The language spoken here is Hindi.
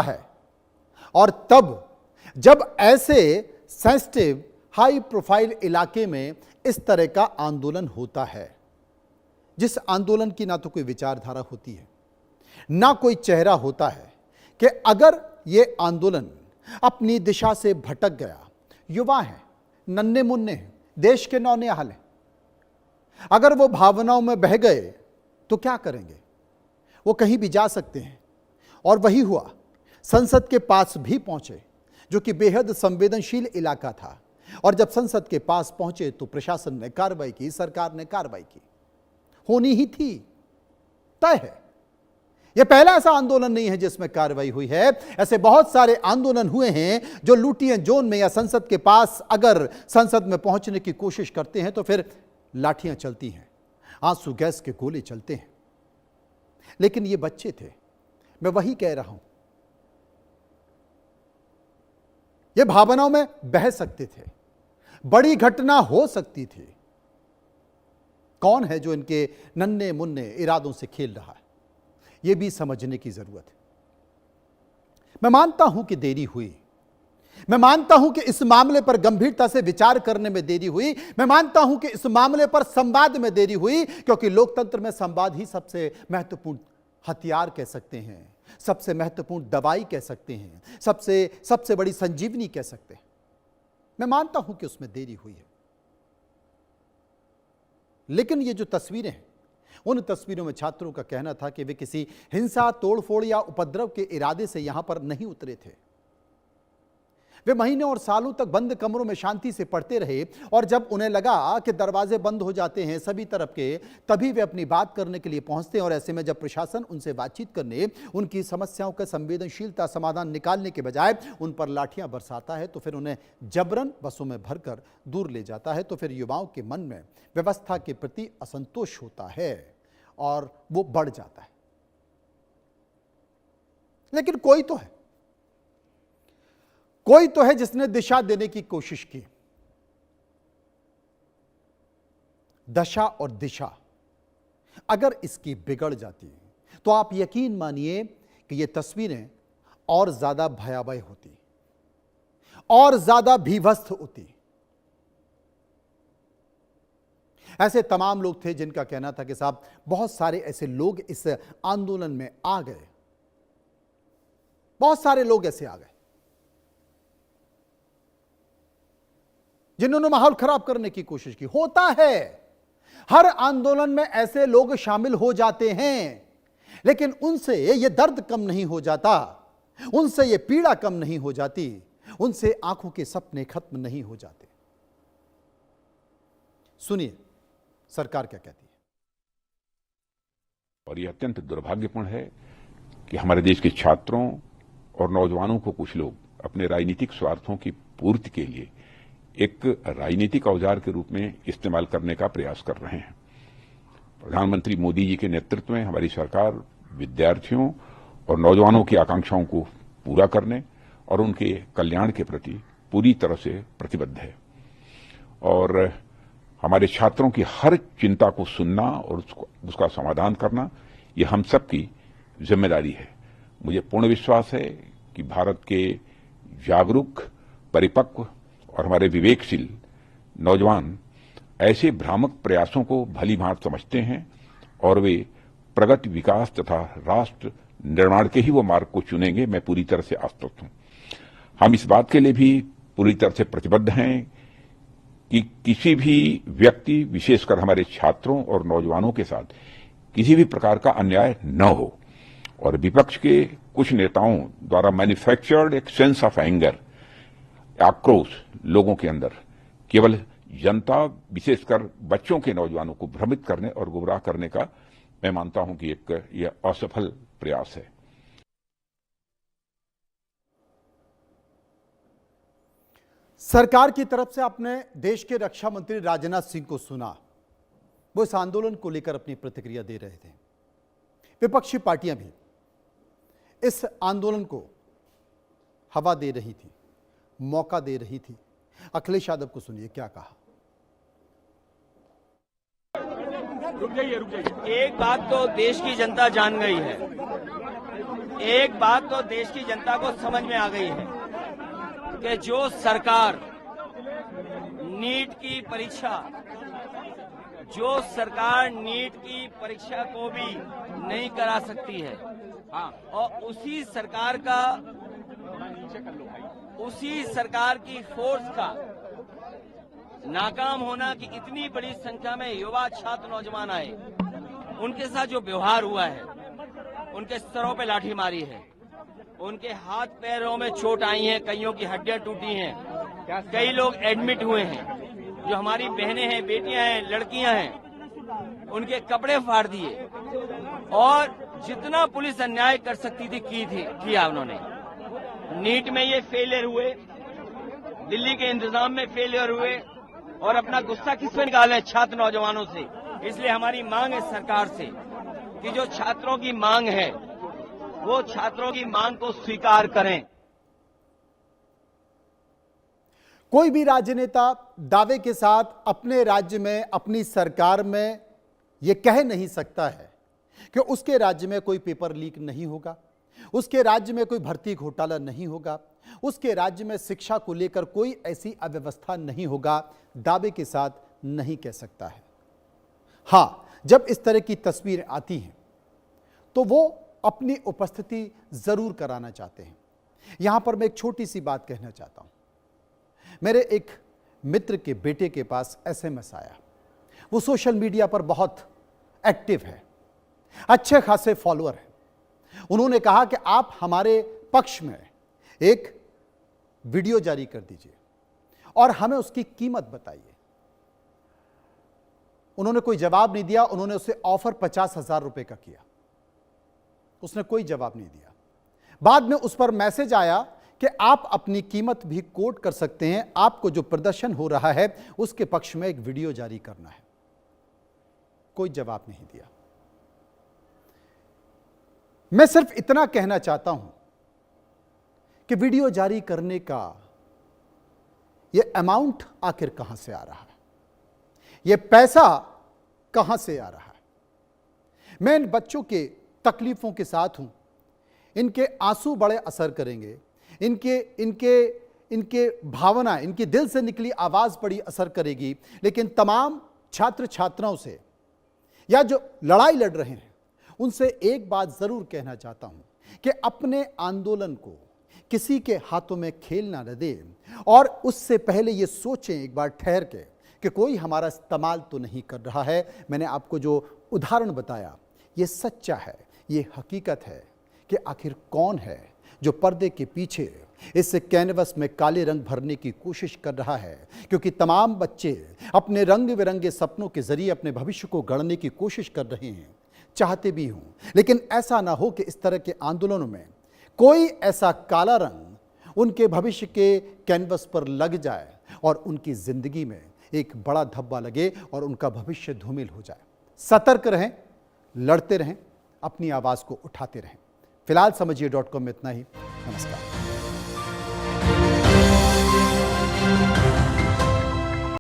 है। और तब जब ऐसे सेंसिटिव हाई प्रोफाइल इलाके में इस तरह का आंदोलन होता है, जिस आंदोलन की ना तो कोई विचारधारा होती है, ना कोई चेहरा होता है, कि अगर यह आंदोलन अपनी दिशा से भटक गया, युवा हैं, नन्हे मुन्ने हैं, देश के नौनिहाल हैं, अगर वो भावनाओं में बह गए तो क्या करेंगे? वो कहीं भी जा सकते हैं। और वही हुआ, संसद के पास भी पहुंचे, जो कि बेहद संवेदनशील इलाका था। और जब संसद के पास पहुंचे तो प्रशासन ने कार्रवाई की, सरकार ने कार्रवाई की, होनी ही थी, तय है। यह पहला ऐसा आंदोलन नहीं है जिसमें कार्रवाई हुई है। ऐसे बहुत सारे आंदोलन हुए हैं जो लुटियन जोन में या संसद के पास अगर संसद में पहुंचने की कोशिश करते हैं तो फिर लाठियां चलती हैं, आंसू गैस के गोले चलते हैं। लेकिन ये बच्चे थे, मैं वही कह रहा हूं, ये भावनाओं में बह सकते थे, बड़ी घटना हो सकती थी। कौन है जो इनके नन्हे मुन्ने इरादों से खेल रहा है, यह भी समझने की जरूरत है। मैं मानता हूं कि देरी हुई, मैं मानता हूं कि इस मामले पर गंभीरता से विचार करने में देरी हुई, मैं मानता हूं कि इस मामले पर संवाद में देरी हुई, क्योंकि लोकतंत्र में संवाद ही सबसे महत्वपूर्ण हथियार कह सकते हैं, सबसे महत्वपूर्ण दवाई कह सकते हैं, सबसे बड़ी संजीवनी कह सकते हैं। मैं मानता हूं कि उसमें देरी हुई है, लेकिन ये जो तस्वीरें हैं, उन तस्वीरों में छात्रों का कहना था कि वे किसी हिंसा, तोड़फोड़ या उपद्रव के इरादे से यहां पर नहीं उतरे थे। वे महीनों और सालों तक बंद कमरों में शांति से पढ़ते रहे, और जब उन्हें लगा कि दरवाजे बंद हो जाते हैं सभी तरफ के, तभी वे अपनी बात करने के लिए पहुंचते हैं। और ऐसे में जब प्रशासन उनसे बातचीत करने, उनकी समस्याओं का संवेदनशीलता समाधान निकालने के बजाय उन पर लाठियां बरसाता है, तो फिर उन्हें जबरन बसों में भरकर दूर ले जाता है, तो फिर युवाओं के मन में व्यवस्था के प्रति असंतोष होता है और वो बढ़ जाता है। लेकिन कोई तो है जिसने दिशा देने की कोशिश की। दशा और दिशा अगर इसकी बिगड़ जाती तो आप यकीन मानिए कि ये तस्वीरें और ज्यादा भयावह होती, और ज्यादा भीभत्स होती। ऐसे तमाम लोग थे जिनका कहना था कि साहब बहुत सारे ऐसे लोग इस आंदोलन में आ गए, बहुत सारे लोग ऐसे आ गए जिन्होंने माहौल खराब करने की कोशिश की। होता है, हर आंदोलन में ऐसे लोग शामिल हो जाते हैं, लेकिन उनसे यह दर्द कम नहीं हो जाता, उनसे यह पीड़ा कम नहीं हो जाती, उनसे आंखों के सपने खत्म नहीं हो जाते। सुनिए सरकार क्या कहती है। और यह अत्यंत दुर्भाग्यपूर्ण है कि हमारे देश के छात्रों और नौजवानों को कुछ लोग अपने राजनीतिक स्वार्थों की पूर्ति के लिए एक राजनीतिक औजार के रूप में इस्तेमाल करने का प्रयास कर रहे हैं। प्रधानमंत्री मोदी जी के नेतृत्व में हमारी सरकार विद्यार्थियों और नौजवानों की आकांक्षाओं को पूरा करने और उनके कल्याण के प्रति पूरी तरह से प्रतिबद्ध है। और हमारे छात्रों की हर चिंता को सुनना और उसका समाधान करना, ये हम सबकी जिम्मेदारी है। मुझे पूर्ण विश्वास है कि भारत के जागरूक, परिपक्व और हमारे विवेकशील नौजवान ऐसे भ्रामक प्रयासों को भली भांति समझते हैं और वे प्रगति, विकास तथा राष्ट्र निर्माण के ही वो मार्ग को चुनेंगे। मैं पूरी तरह से आश्वस्त हूं। हम इस बात के लिए भी पूरी तरह से प्रतिबद्ध हैं कि किसी भी व्यक्ति, विशेषकर हमारे छात्रों और नौजवानों के साथ किसी भी प्रकार का अन्याय न हो। और विपक्ष के कुछ नेताओं द्वारा मैन्युफैक्चर्ड एक सेंस ऑफ एंगर, आक्रोश लोगों के अंदर केवल जनता, विशेषकर बच्चों के नौजवानों को भ्रमित करने और गुमराह करने का मैं मानता हूं कि यह असफल प्रयास है। सरकार की तरफ से आपने देश के रक्षा मंत्री राजनाथ सिंह को सुना, वो इस आंदोलन को लेकर अपनी प्रतिक्रिया दे रहे थे। विपक्षी पार्टियां भी इस आंदोलन को हवा दे रही थी, मौका दे रही थी। अखिलेश यादव को सुनिए क्या कहा। रुक जाइए। एक बात तो देश की जनता जान गई है एक बात तो देश की जनता को समझ में आ गई है कि जो सरकार नीट की परीक्षा को भी नहीं करा सकती है, और उसी सरकार की फोर्स का नाकाम होना कि इतनी बड़ी संख्या में युवा छात्र नौजवान आए, उनके साथ जो व्यवहार हुआ है, उनके स्तरों पे लाठी मारी है, उनके हाथ पैरों में चोट आई है, कईयों की हड्डियां टूटी हैं, कई लोग एडमिट हुए हैं, जो हमारी बहनें हैं, बेटियां हैं, लड़कियां हैं, उनके कपड़े फाड़ दिए, और जितना पुलिस अन्याय कर सकती थी किया उन्होंने। नीट में ये फेलियर हुए, दिल्ली के इंतजाम में फेलियर हुए, और अपना गुस्सा किस पे निकालें? छात्र नौजवानों से। इसलिए हमारी मांग है सरकार से कि जो छात्रों की मांग है वो छात्रों की मांग को स्वीकार करें। कोई भी राजनेता दावे के साथ अपने राज्य में, अपनी सरकार में यह कह नहीं सकता है कि उसके राज्य में कोई पेपर लीक नहीं होगा, उसके राज्य में कोई भर्ती घोटाला नहीं होगा, उसके राज्य में शिक्षा को लेकर कोई ऐसी अव्यवस्था नहीं होगा। दावे के साथ नहीं कह सकता है। हां, जब इस तरह की तस्वीरें आती हैं तो वो अपनी उपस्थिति जरूर कराना चाहते हैं। यहां पर मैं एक छोटी सी बात कहना चाहता हूं। मेरे एक मित्र के बेटे के पास एसएमएस आया। वो सोशल मीडिया पर बहुत एक्टिव है, अच्छे खासे फॉलोअर हैं। उन्होंने कहा कि आप हमारे पक्ष में एक वीडियो जारी कर दीजिए और हमें उसकी कीमत बताइए। उन्होंने कोई जवाब नहीं दिया। उन्होंने उसे ऑफर 50,000 रुपए का किया, उसने कोई जवाब नहीं दिया। बाद में उस पर मैसेज आया कि आप अपनी कीमत भी कोट कर सकते हैं, आपको जो प्रदर्शन हो रहा है उसके पक्ष में एक वीडियो जारी करना है। कोई जवाब नहीं दिया। मैं सिर्फ इतना कहना चाहता हूं कि वीडियो जारी करने का यह अमाउंट आखिर कहां से आ रहा है, यह पैसा कहां से आ रहा है। मैं इन बच्चों के तकलीफों के साथ हूं। इनके आंसू बड़े असर करेंगे, इनके भावना, इनके दिल से निकली आवाज बड़ी असर करेगी। लेकिन तमाम छात्र छात्राओं से या जो लड़ाई लड़ रहे हैं उनसे एक बात जरूर कहना चाहता हूं कि अपने आंदोलन को किसी के हाथों में खेलना न दें, और उससे पहले यह सोचें एक बार ठहर के कि कोई हमारा इस्तेमाल तो नहीं कर रहा है। मैंने आपको जो उदाहरण बताया यह सच्चा है, यह हकीकत है कि आखिर कौन है जो पर्दे के पीछे इस कैनवस में काले रंग भरने की कोशिश कर रहा है। क्योंकि तमाम बच्चे अपने रंग बिरंगे सपनों के जरिए अपने भविष्य को गढ़ने की कोशिश कर रहे हैं, चाहते भी हों। लेकिन ऐसा ना हो कि इस तरह के आंदोलनों में कोई ऐसा काला रंग उनके भविष्य के कैनवस पर लग जाए और उनकी जिंदगी में एक बड़ा धब्बा लगे और उनका भविष्य धूमिल हो जाए। सतर्क रहें, लड़ते रहें, अपनी आवाज को उठाते रहें। फिलहाल समझिए.com में इतना ही। नमस्कार।